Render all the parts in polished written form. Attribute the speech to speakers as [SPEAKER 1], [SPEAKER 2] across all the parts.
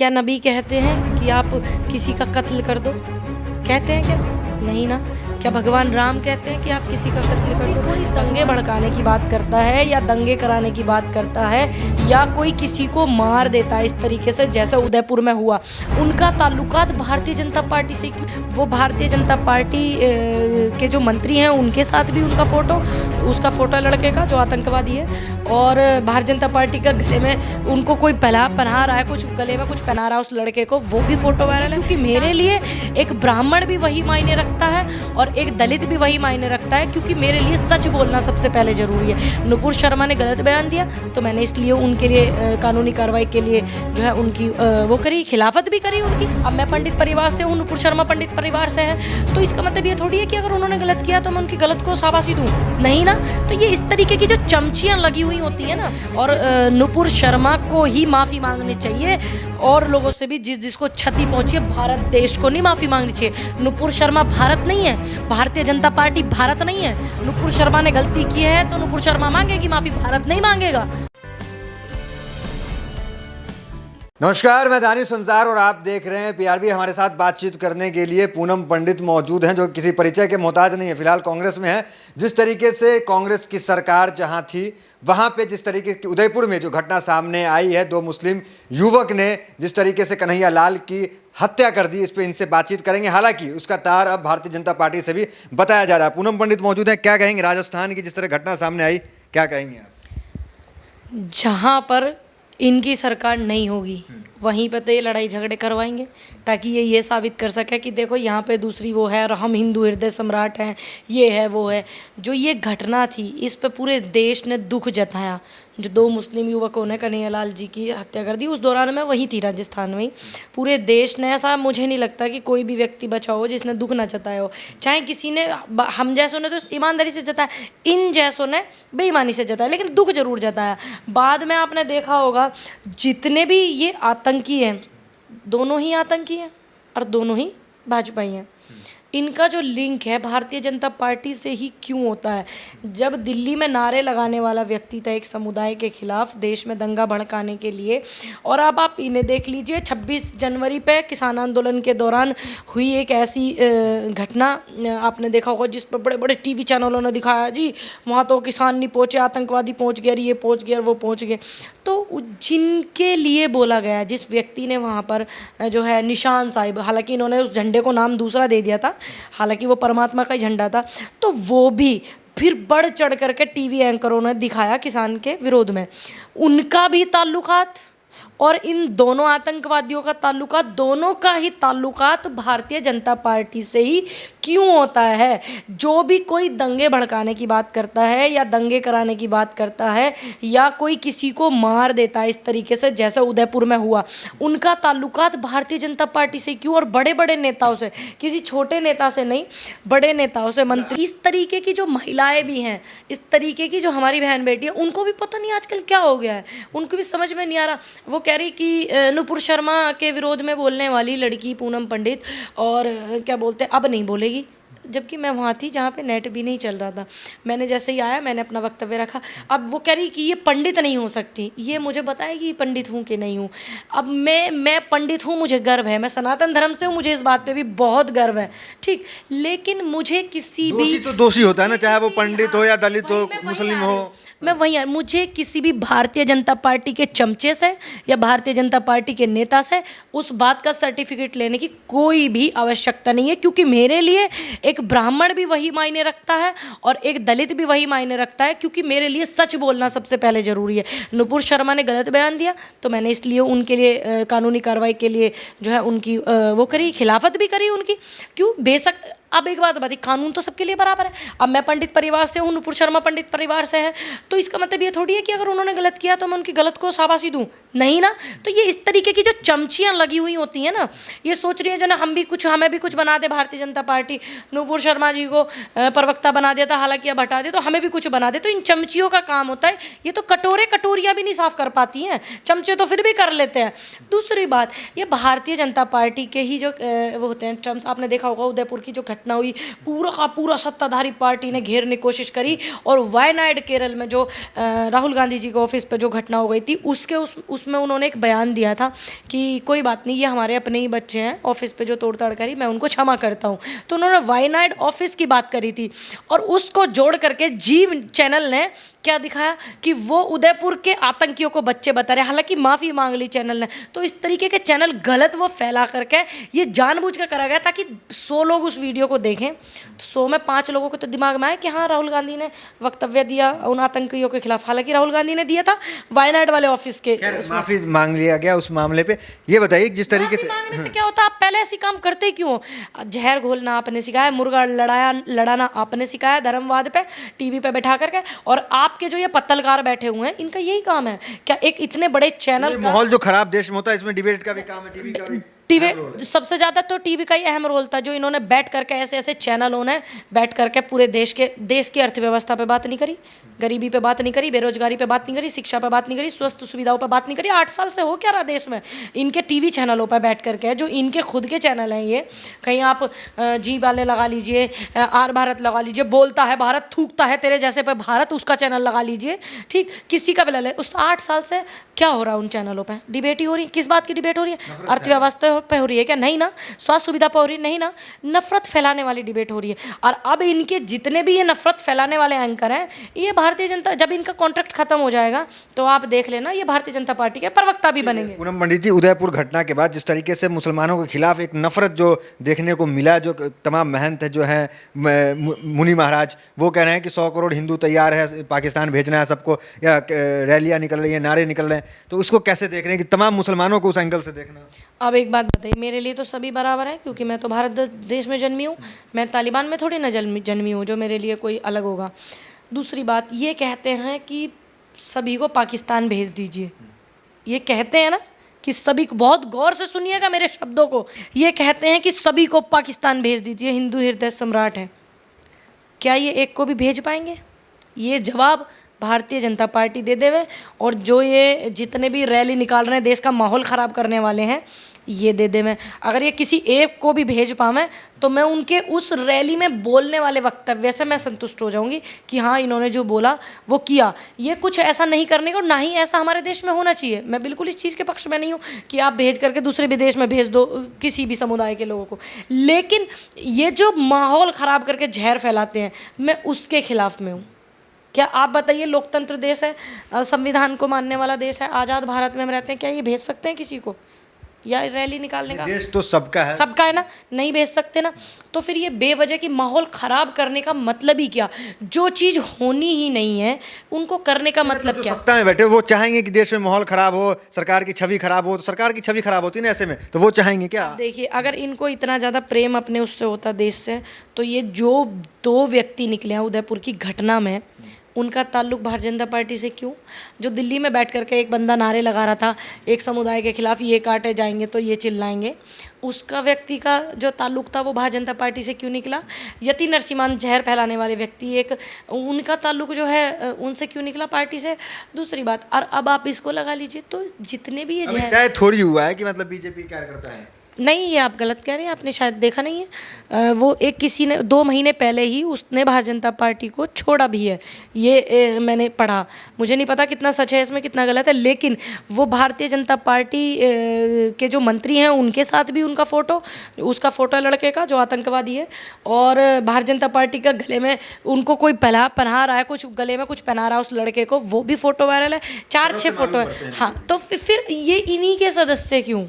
[SPEAKER 1] क्या नबी कहते हैं कि आप किसी का कत्ल कर दो? कहते हैं क्या? नहीं ना। क्या भगवान राम कहते हैं कि आप किसी का कत्ल कर दो? कोई दंगे भड़काने की बात करता है या दंगे कराने की बात करता है या कोई किसी को मार देता है इस तरीके से जैसे उदयपुर में हुआ, उनका ताल्लुकात भारतीय जनता पार्टी से क्यों? वो भारतीय जनता पार्टी के जो मंत्री हैं उनके साथ भी उसका फोटो लड़के का जो आतंकवादी है, और भारतीय जनता पार्टी का गले में उनको कोई पहना रहा है, कुछ गले में कुछ पहना रहा है उस लड़के को, वो भी फोटो वायरल है। क्योंकि मेरे लिए एक ब्राह्मण भी वही मायने रखता है और एक दलित भी वही मायने रखता है, क्योंकि मेरे लिए सच बोलना सबसे पहले जरूरी है। नुपुर शर्मा ने गलत बयान दिया तो मैंने इसलिए उनके लिए कानूनी कार्रवाई के लिए जो है उनकी वो करी, खिलाफत भी करी उनकी। अब मैं पंडित परिवार से हूँ, नुपुर शर्मा पंडित परिवार से है, तो इसका मतलब ये थोड़ी है कि अगर उन्होंने गलत किया तो मैं उनकी गलत को शाबाशी दूँ, नहीं ना। तो ये इस तरीके की जो चमचियाँ लगी हुई होती है ना, और नुपुर शर्मा को ही माफ़ी मांगनी चाहिए और लोगों से भी जिसको क्षति पहुंची है, भारत देश को नहीं माफ़ी मांगनी चाहिए। नुपुर शर्मा भारत नहीं है, भारतीय जनता पार्टी भारत नहीं है। नुपुर शर्मा ने गलती की है तो नुपुर शर्मा मांगेगी माफ़ी, भारत नहीं मांगेगा।
[SPEAKER 2] नमस्कार, मैं दानिश संसार और आप देख रहे हैं पीआरबी। हमारे साथ बातचीत करने के लिए पूनम पंडित मौजूद हैं जो किसी परिचय के मोहताज नहीं है, फिलहाल कांग्रेस में है। जिस तरीके से कांग्रेस की सरकार जहां थी वहां पे जिस तरीके की उदयपुर में जो घटना सामने आई है, 2 मुस्लिम युवक ने जिस तरीके से कन्हैया लाल की हत्या कर दी, इस पे इनसे बातचीत करेंगे। हालांकि उसका तार अब भारतीय जनता पार्टी से भी बताया जा रहा है। पूनम पंडित मौजूद है, क्या कहेंगे राजस्थान की जिस तरह घटना सामने आई, क्या कहेंगे आप?
[SPEAKER 1] जहाँ पर इनकी सरकार नहीं होगी वहीं पे तो ये लड़ाई झगड़े करवाएंगे ताकि ये साबित कर सके कि देखो यहाँ पे दूसरी वो है और हम हिंदू हृदय सम्राट हैं, ये है वो है। जो ये घटना थी इस पे पूरे देश ने दुख जताया। जो 2 मुस्लिम युवकों ने कन्हैया लाल जी की हत्या कर दी, उस दौरान मैं वही थी राजस्थान में ही। पूरे देश ने, ऐसा मुझे नहीं लगता कि कोई भी व्यक्ति बचा हो जिसने दुख ना जताया हो। चाहे किसी ने, हम जैसों ने तो ईमानदारी से जताया, इन जैसों ने बेईमानी से जताया, लेकिन दुख जरूर जताया। बाद में आपने देखा होगा जितने भी ये आतंकी हैं, दोनों ही आतंकी हैं और दोनों ही भाजपाई हैं। इनका जो लिंक है भारतीय जनता पार्टी से ही क्यों होता है? जब दिल्ली में नारे लगाने वाला व्यक्ति था एक समुदाय के खिलाफ, देश में दंगा भड़काने के लिए, और अब आप इन्हें देख लीजिए 26 जनवरी पे किसान आंदोलन के दौरान हुई एक ऐसी घटना आपने देखा होगा जिस पर बड़े बड़े टीवी चैनलों ने दिखाया, जी वहाँ तो किसान नहीं पहुँचे, आतंकवादी पहुँच गए, ये पहुँच गया, वो पहुँच गए। तो जिनके लिए बोला गया, जिस व्यक्ति ने वहाँ पर जो है निशान साहिब, हालांकि इन्होंने उस झंडे को नाम दूसरा दे दिया था, हालांकि वो परमात्मा का ही झंडा था, तो वो भी फिर बढ़ चढ़ करके टीवी एंकरों ने दिखाया किसान के विरोध में। उनका भी ताल्लुकात और इन दोनों आतंकवादियों का ताल्लुकात, दोनों का ही ताल्लुकात भारतीय जनता पार्टी से ही क्यों होता है? जो भी कोई दंगे भड़काने की बात करता है या दंगे कराने की बात करता है या कोई किसी को मार देता है इस तरीके से जैसे उदयपुर में हुआ, उनका ताल्लुकात भारतीय जनता पार्टी से क्यों? और बड़े बड़े नेताओं से, किसी छोटे नेता से नहीं, बड़े नेताओं से, मंत्री, इस तरीके की जो महिलाएं भी हैं, इस तरीके की जो हमारी बहन बेटी है, उनको भी पता नहीं आजकल क्या हो गया है, उनको भी समझ में नहीं आ रहा। वो कह रही कि नुपुर शर्मा के विरोध में बोलने वाली लड़की पूनम पंडित, और क्या बोलते हैं, अब नहीं बोलेगी, जबकि मैं वहाँ थी जहाँ पे नेट भी नहीं चल रहा था। मैंने जैसे ही आया मैंने अपना वक्तव्य रखा। अब वो कह रही कि ये पंडित नहीं हो सकती, ये मुझे बताएगी पंडित हूँ कि नहीं हूँ। अब मैं पंडित हूँ, मुझे गर्व है, मैं सनातन धर्म से हूँ, मुझे इस बात पे भी बहुत गर्व है, ठीक, लेकिन मुझे किसी भी
[SPEAKER 2] तो दोषी होता है ना, चाहे वो पंडित हो या दलित हो, मुस्लिम हो।
[SPEAKER 1] मैं वही यार, मुझे किसी भी भारतीय जनता पार्टी के चमचे से या भारतीय जनता पार्टी के नेता से उस बात का सर्टिफिकेट लेने की कोई भी आवश्यकता नहीं है, क्योंकि मेरे लिए एक ब्राह्मण भी वही मायने रखता है और एक दलित भी वही मायने रखता है, क्योंकि मेरे लिए सच बोलना सबसे पहले ज़रूरी है। नुपुर शर्मा ने गलत बयान दिया तो मैंने इसलिए उनके लिए कानूनी कार्रवाई के लिए जो है उनकी वो करी, खिलाफत भी करी उनकी। क्यों? बेशक अब एक बात बताइए, कानून तो सबके लिए बराबर है। अब मैं पंडित परिवार से हूँ, नुपुर शर्मा पंडित परिवार से है, तो इसका मतलब ये थोड़ी है कि अगर उन्होंने गलत किया तो मैं उनकी गलत को शाबाशी दूँ, नहीं ना। तो ये इस तरीके की जो चमचियाँ लगी हुई होती हैं ना, ये सोच रही है जो ना हमें भी कुछ बना दे भारतीय जनता पार्टी, नुपुर शर्मा जी को प्रवक्ता बना दिया था, हालांकि अब हटा दे, तो हमें भी कुछ बना दे। तो इन चमचियों का काम होता है, ये तो कटोरियाँ भी नहीं साफ कर पाती हैं, चमचे तो फिर भी कर लेते हैं। दूसरी बात, ये भारतीय जनता पार्टी के ही जो वो होते हैं ट्रम्प्स, आपने देखा होगा उदयपुर की जो घटना घटना हुई, पूरा का पूरा सत्ताधारी पार्टी ने घेरने की कोशिश करी, और वायनाड केरल में जो राहुल गांधी जी के ऑफिस पे जो घटना हो गई थी उसमें उन्होंने एक बयान दिया था कि कोई बात नहीं, ये हमारे अपने ही बच्चे हैं, ऑफिस पे जो तोड़ताड़ करी मैं उनको क्षमा करता हूँ। तो उन्होंने वायनाड ऑफिस की बात करी थी, और उसको जोड़ करके जी चैनल ने क्या दिखाया कि वो उदयपुर के आतंकियों को बच्चे बता रहे, हालांकि माफ़ी मांग ली चैनल ने। तो इस तरीके के चैनल गलत वो फैला करके ये जानबूझ कर करा गया ताकि 100 लोग उस वीडियो को देखें, तो 100 में 5 लोगों को तो दिमाग में आए कि हाँ राहुल गांधी ने वक्तव्य दिया उन आतंकियों के खिलाफ। हालांकि राहुल गांधी ने दिया था वायनाड वाले ऑफिस के,
[SPEAKER 2] माफी मांग लिया गया उस मामले पे। ये बताइए जिस तरीके से
[SPEAKER 1] मांगने से क्या होता, आप पहले ऐसी काम करते क्यों? जहर घोलना आपने सिखाया, मुर्गा लड़ाना आपने सिखाया धर्मवाद पे टीवी पे बैठा करके, और आपके जो ये पत्तलकार बैठे हुए हैं इनका यही काम है क्या? एक इतने बड़े चैनल,
[SPEAKER 2] माहौल जो खराब देश में होता है इसमें डिबेट का भी काम है, टीवी का भी
[SPEAKER 1] सबसे ज़्यादा तो टीवी का ही अहम रोल था, जो इन्होंने बैठ करके ऐसे ऐसे चैनलों ने बैठ करके पूरे देश की अर्थव्यवस्था पे बात नहीं करी, गरीबी पे बात नहीं करी, बेरोजगारी पे बात नहीं करी, शिक्षा पे बात नहीं करी, स्वास्थ्य सुविधाओं पे बात नहीं करी। 8 साल से हो क्या रहा देश में इनके टीवी चैनलों पर बैठ करके, जो इनके खुद के चैनल हैं ये, कहीं आप जी वाले लगा लीजिए, आर भारत लगा लीजिए, बोलता है भारत, थूकता है तेरे जैसे पे भारत, उसका चैनल लगा लीजिए, ठीक, किसी का भी ले, उस 8 साल से क्या हो रहा है उन चैनलों पर? डिबेट ही हो रही है। किस बात की डिबेट हो रही है? अर्थव्यवस्था पे हो रही है क्या? नहीं ना। स्वास्थ्य सुविधा पे हो रही है? नहीं ना। नफरत फैलाने वाली डिबेट हो रही है। और अब इनके जितने भी ये नफरत फैलाने वाले एंकर हैं, ये भारतीय जनता, जब इनका कॉन्ट्रैक्ट खत्म हो जाएगा तो आप देख लेना ये भारतीय जनता पार्टी के प्रवक्ता भी बनेंगे।
[SPEAKER 2] पूनम पंडित जी, उदयपुर घटना के बाद जिस तरीके से मुसलमानों के खिलाफ एक नफरत जो देखने को मिला, जो तमाम महंत जो है मुनि महाराज, वो कह रहे हैं कि 100 करोड़ हिंदू तैयार है पाकिस्तान भेजना है सबको, या रैलियां निकल रही हैं, नारे निकल रहे हैं, तो उसको कैसे देख रहे हैं कि तमाम मुसलमानों को उस एंगल से देखना?
[SPEAKER 1] अब एक बात बताइए, मेरे लिए तो सभी बराबर है, क्योंकि मैं तो भारत देश में जन्मी हूँ, मैं तालिबान में थोड़ी ना जन्मी हूँ जो मेरे लिए कोई अलग होगा। दूसरी बात, ये कहते हैं कि सभी को पाकिस्तान भेज दीजिए, ये कहते हैं ना कि सभी को, बहुत गौर से सुनिएगा मेरे शब्दों को, ये कहते हैं कि सभी को पाकिस्तान भेज दीजिए, हिंदू हृदय सम्राट है। क्या ये एक को भी भेज पाएंगे? ये जवाब भारतीय जनता पार्टी दे देवे, और जो ये जितने भी रैली निकाल रहे हैं देश का माहौल ख़राब करने वाले हैं, ये दे देवे। अगर ये किसी एक को भी भेज पावे तो मैं उनके उस रैली में बोलने वाले वक्तव्य से मैं संतुष्ट हो जाऊंगी कि हाँ इन्होंने जो बोला वो किया। ये कुछ ऐसा नहीं करने को, ना ही ऐसा हमारे देश में होना चाहिए। मैं बिल्कुल इस चीज़ के पक्ष में नहीं हूँ कि आप भेज करके दूसरे भी देश में भेज दो किसी भी समुदाय के लोगों को, लेकिन ये जो माहौल ख़राब करके जहर फैलाते हैं, मैं उसके खिलाफ में हूँ। क्या आप बताइए, लोकतंत्र देश है, संविधान को मानने वाला देश है, आज़ाद भारत में हम रहते हैं, क्या ये भेज सकते हैं किसी को या रैली निकालने का?
[SPEAKER 2] देश तो सबका है
[SPEAKER 1] ना, नहीं भेज सकते ना। तो फिर ये बेवजह की माहौल ख़राब करने का मतलब ही क्या? जो चीज़ होनी ही नहीं है उनको करने का मतलब क्या?
[SPEAKER 2] सत्ता में बैठे वो चाहेंगे कि देश में माहौल ख़राब हो, सरकार की छवि खराब हो, तो सरकार की छवि खराब होती है ना ऐसे में, तो वो चाहेंगे क्या?
[SPEAKER 1] देखिए, अगर इनको इतना ज़्यादा प्रेम अपने उससे होता देश से, तो ये जो 2 व्यक्ति निकले हैं उदयपुर की घटना में, उनका ताल्लुक भारतीय जनता पार्टी से क्यों? जो दिल्ली में बैठ करके एक बंदा नारे लगा रहा था एक समुदाय के खिलाफ, ये काटे जाएंगे तो ये चिल्लाएंगे, उसका व्यक्ति का जो ताल्लुक था वो भारतीय जनता पार्टी से क्यों निकला? यति नरसिम्हा जहर फैलाने वाले व्यक्ति, एक उनका ताल्लुक जो है उनसे क्यों निकला पार्टी से? दूसरी बात, और अब आप इसको लगा लीजिए, तो जितने भी ये जहर
[SPEAKER 2] थोड़ी हुआ है कि मतलब बीजेपी क्या करता है,
[SPEAKER 1] नहीं, ये आप गलत कह रहे हैं, आपने शायद देखा नहीं है। वो एक किसी ने 2 महीने पहले ही उसने भारतीय जनता पार्टी को छोड़ा भी है, ये मैंने पढ़ा, मुझे नहीं पता कितना सच है इसमें कितना गलत है, लेकिन वो भारतीय जनता पार्टी के जो मंत्री हैं उनके साथ भी उनका फ़ोटो, उसका फ़ोटो है लड़के का जो आतंकवादी है, और भारतीय जनता पार्टी का गले में उनको कोई पहना रहा है, कुछ गले में कुछ पहना रहा है उस लड़के को, वो भी फ़ोटो वायरल है, 4-6 फ़ोटो है। हाँ, तो फिर ये इन्हीं के सदस्य क्यों?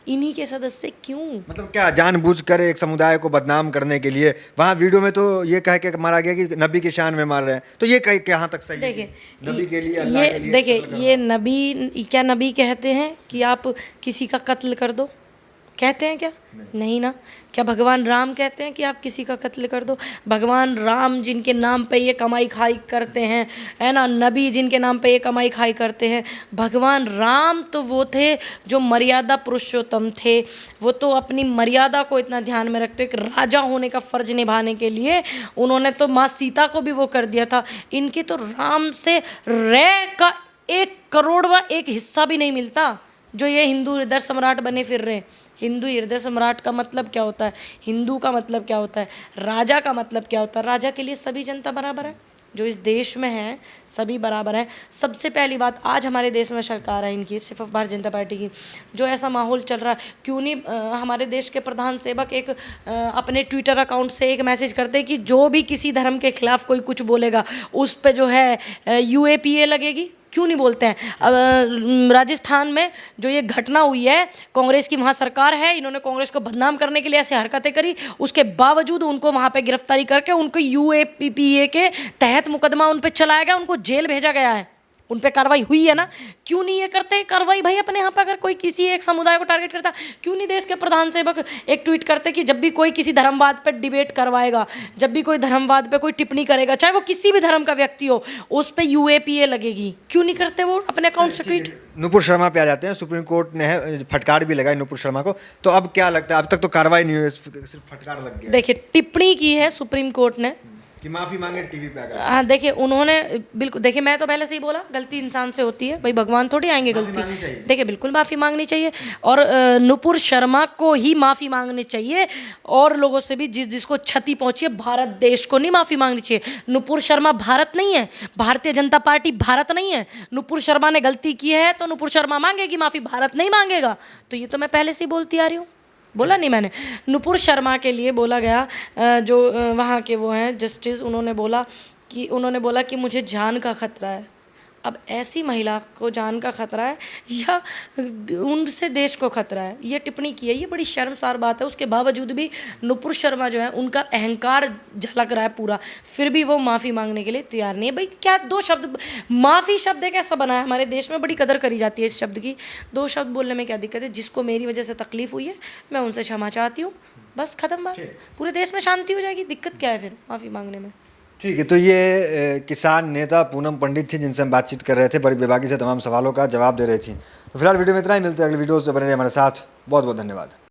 [SPEAKER 1] इन्हीं के सदस्य क्यों?
[SPEAKER 2] मतलब क्या जानबूझकर एक समुदाय को बदनाम करने के लिए? वहाँ वीडियो में तो ये कह के मारा गया कि नबी की शान में मार रहे हैं, तो ये कहाँ तक सही है?
[SPEAKER 1] देखिए,
[SPEAKER 2] नबी के लिए, अल्लाह के लिए,
[SPEAKER 1] देखिए, ये नबी, क्या नबी कहते हैं कि आप किसी का कत्ल कर दो? कहते हैं क्या? नहीं ना। क्या भगवान राम कहते हैं कि आप किसी का कत्ल कर दो? भगवान राम जिनके नाम पे ये कमाई खाई करते हैं, है ना, नबी जिनके नाम पे ये कमाई खाई करते हैं, भगवान राम तो वो थे जो मर्यादा पुरुषोत्तम थे, वो तो अपनी मर्यादा को इतना ध्यान में रखते, एक राजा होने का फ़र्ज निभाने के लिए उन्होंने तो माँ सीता को भी वो कर दिया था। इनके तो राम से रे का 1 करोड़वां 1 हिस्सा भी नहीं मिलता, जो ये हिंदू हृदय सम्राट बने फिर रहे हैं। हिंदू हृदय सम्राट का मतलब क्या होता है, हिंदू का मतलब क्या होता है, राजा का मतलब क्या होता है। राजा के लिए सभी जनता बराबर है, जो इस देश में है सभी बराबर हैं। सबसे पहली बात, आज हमारे देश में सरकार है इनकी, सिर्फ भारतीय जनता पार्टी की, जो ऐसा माहौल चल रहा है, क्यों नहीं हमारे देश के प्रधान सेवक एक अपने ट्विटर अकाउंट से एक मैसेज करते कि जो भी किसी धर्म के खिलाफ कोई कुछ बोलेगा उस पे जो है UAPA लगेगी। क्यों नहीं बोलते हैं? अब राजस्थान में जो ये घटना हुई है, कांग्रेस की वहाँ सरकार है, इन्होंने कांग्रेस को बदनाम करने के लिए ऐसे हरकतें करी, उसके बावजूद उनको वहाँ पे गिरफ्तारी करके उनको UAPA के तहत मुकदमा उन पे चलाया गया, उनको जेल भेजा गया है, उन पे कार्रवाई हुई है ना। क्यों नहीं ये करते कार्रवाई भाई अपने यहाँ पे? अगर कोई किसी एक समुदाय को टारगेट करता, क्यों नहीं देश के प्रधान सेवक एक ट्वीट करते कि जब भी कोई किसी धर्मवाद पे डिबेट करवाएगा, जब भी कोई धर्मवाद पे कोई टिप्पणी करेगा, चाहे वो किसी भी धर्म का व्यक्ति हो, उस पे UAPA लगेगी। क्यों नहीं करते वो अपने अकाउंट से ट्वीट?
[SPEAKER 2] नुपुर शर्मा पे आ जाते हैं। सुप्रीम कोर्ट ने फटकार भी लगाई नुपुर शर्मा को, तो अब क्या लगता है? अब तक तो कार्रवाई नहीं हुई, सिर्फ फटकार लग गया।
[SPEAKER 1] देखिए, टिप्पणी की है सुप्रीम कोर्ट ने
[SPEAKER 2] कि माफी मांगे टीवी पे आकर।
[SPEAKER 1] हाँ, देखिए उन्होंने बिल्कुल, देखिए मैं तो पहले से ही बोला, गलती इंसान से होती है भाई, भगवान थोड़ी आएंगे गलती। देखिए बिल्कुल माफ़ी मांगनी चाहिए, और नुपुर शर्मा को ही माफ़ी मांगनी चाहिए, और लोगों से भी जिसको क्षति पहुंची है, भारत देश को नहीं माफ़ी मांगनी चाहिए। नुपुर शर्मा भारत नहीं है, भारतीय जनता पार्टी भारत नहीं है। नुपुर शर्मा ने गलती की है तो नुपुर शर्मा मांगेगी माफ़ी, भारत नहीं मांगेगा। तो ये तो मैं पहले से ही बोलती आ रही हूँ, बोला नहीं मैंने। नुपुर शर्मा के लिए बोला गया, जो वहाँ के वो हैं जस्टिस, उन्होंने बोला कि मुझे जान का खतरा है। अब ऐसी महिला को जान का खतरा है या उनसे देश को खतरा है, ये टिप्पणी की है, ये बड़ी शर्मसार बात है। उसके बावजूद भी नुपुर शर्मा जो है, उनका अहंकार झलक रहा है पूरा, फिर भी वो माफ़ी मांगने के लिए तैयार नहीं है। भाई क्या दो शब्द, माफ़ी शब्द एक ऐसा बना है, हमारे देश में बड़ी कदर करी जाती है इस शब्द की। दो शब्द बोलने में क्या दिक्कत है? जिसको मेरी वजह से तकलीफ हुई है मैं उनसे क्षमा चाहती हूँ, बस खत्म बात, पूरे देश में शांति हो जाएगी। दिक्कत क्या है फिर माफ़ी मांगने में?
[SPEAKER 2] ठीक है, तो ये किसान नेता पूनम पंडित थी जिनसे हम बातचीत कर रहे थे, बड़ी बेबाकी से तमाम सवालों का जवाब दे रही थी। तो फिलहाल वीडियो में इतना ही, मिलते हैं अगली वीडियो से। बने रहिए हमारे साथ, बहुत बहुत धन्यवाद।